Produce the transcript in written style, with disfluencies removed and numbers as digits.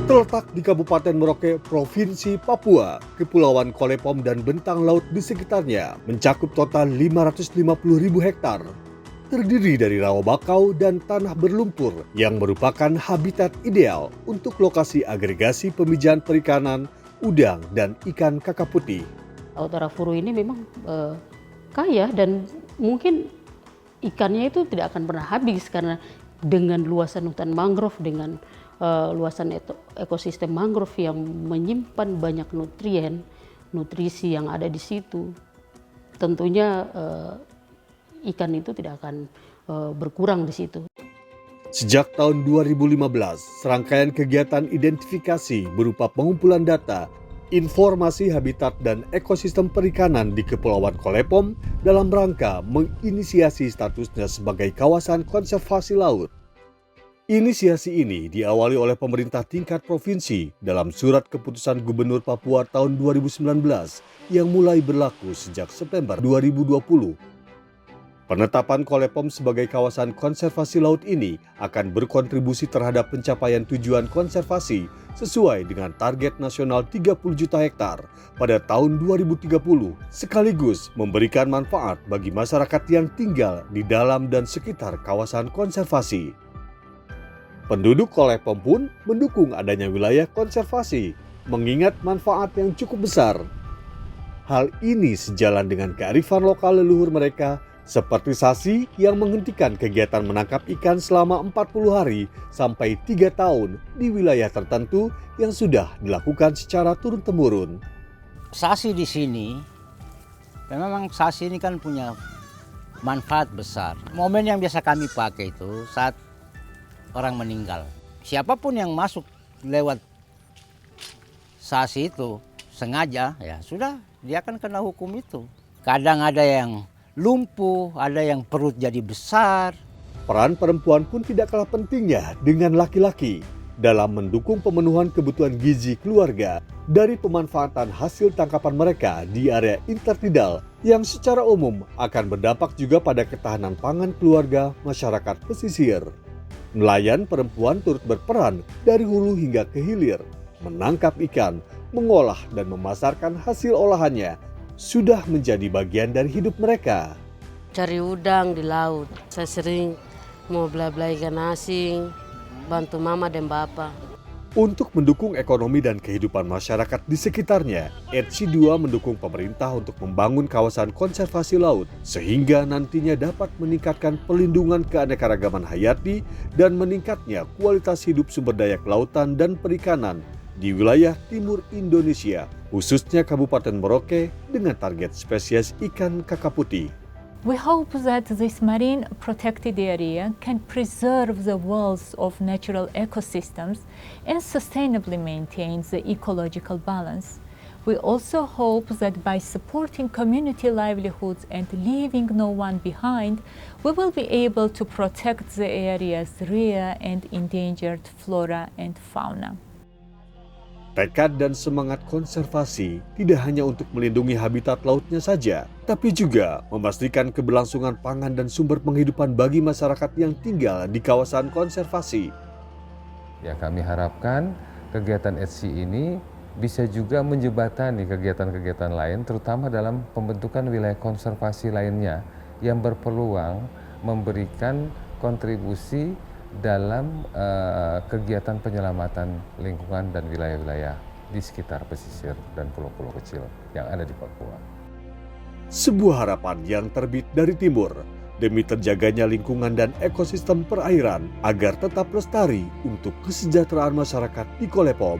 Terletak di Kabupaten Merauke, Provinsi Papua, Kepulauan Kolepom dan bentang laut di sekitarnya mencakup total 550.000 hektar. Terdiri dari rawa bakau dan tanah berlumpur yang merupakan habitat ideal untuk lokasi agregasi pemijahan perikanan, udang, dan ikan kakap putih. Laut Arafuru ini memang kaya dan mungkin ikannya itu tidak akan pernah habis karena dengan luasan hutan mangrove, dengan luasan ekosistem mangrove yang menyimpan banyak nutrisi yang ada di situ. Tentunya ikan itu tidak akan berkurang di situ. Sejak tahun 2015, serangkaian kegiatan identifikasi berupa pengumpulan data, informasi habitat dan ekosistem perikanan di Kepulauan Kolepom dalam rangka menginisiasi statusnya sebagai kawasan konservasi laut. Inisiasi ini diawali oleh pemerintah tingkat provinsi dalam surat keputusan Gubernur Papua tahun 2019 yang mulai berlaku sejak September 2020. Penetapan Kolepom sebagai kawasan konservasi laut ini akan berkontribusi terhadap pencapaian tujuan konservasi sesuai dengan target nasional 30 juta hektar pada tahun 2030, sekaligus memberikan manfaat bagi masyarakat yang tinggal di dalam dan sekitar kawasan konservasi. Penduduk Kolepom pun mendukung adanya wilayah konservasi, mengingat manfaat yang cukup besar. Hal ini sejalan dengan kearifan lokal leluhur mereka, seperti Sasi yang menghentikan kegiatan menangkap ikan selama 40 hari sampai 3 tahun di wilayah tertentu yang sudah dilakukan secara turun-temurun. Sasi di sini, memang Sasi ini kan punya manfaat besar. Momen yang biasa kami pakai itu saat orang meninggal. Siapapun yang masuk lewat Sasi itu sengaja, ya sudah, dia akan kena hukum itu. Kadang ada yang lumpuh, ada yang perut jadi besar. Peran perempuan pun tidak kalah pentingnya dengan laki-laki dalam mendukung pemenuhan kebutuhan gizi keluarga dari pemanfaatan hasil tangkapan mereka di area intertidal yang secara umum akan berdampak juga pada ketahanan pangan keluarga masyarakat pesisir. Nelayan perempuan turut berperan dari hulu hingga ke hilir, menangkap ikan, mengolah dan memasarkan hasil olahannya sudah menjadi bagian dari hidup mereka. Cari udang di laut, saya sering mau bela-bela ikan asing, bantu mama dan bapak. Untuk mendukung ekonomi dan kehidupan masyarakat di sekitarnya, ETSI 2 mendukung pemerintah untuk membangun kawasan konservasi laut sehingga nantinya dapat meningkatkan pelindungan keanekaragaman hayati dan meningkatnya kualitas hidup sumber daya kelautan dan perikanan di wilayah timur Indonesia, khususnya Kabupaten Merauke dengan target spesies ikan kakap putih. We hope that this marine protected area can preserve the wealth of natural ecosystems and sustainably maintain the ecological balance. We also hope that by supporting community livelihoods and leaving no one behind, we will be able to protect the area's rare and endangered flora and fauna. Tekad dan semangat konservasi tidak hanya untuk melindungi habitat lautnya saja, tapi juga memastikan keberlangsungan pangan dan sumber penghidupan bagi masyarakat yang tinggal di kawasan konservasi. Ya, kami harapkan kegiatan ETSI ini bisa juga menjembatani kegiatan-kegiatan lain, terutama dalam pembentukan wilayah konservasi lainnya yang berpeluang memberikan kontribusi dalam kegiatan penyelamatan lingkungan dan wilayah-wilayah di sekitar pesisir dan pulau-pulau kecil yang ada di Papua. Sebuah harapan yang terbit dari timur demi terjaganya lingkungan dan ekosistem perairan agar tetap lestari untuk kesejahteraan masyarakat di Kolepom.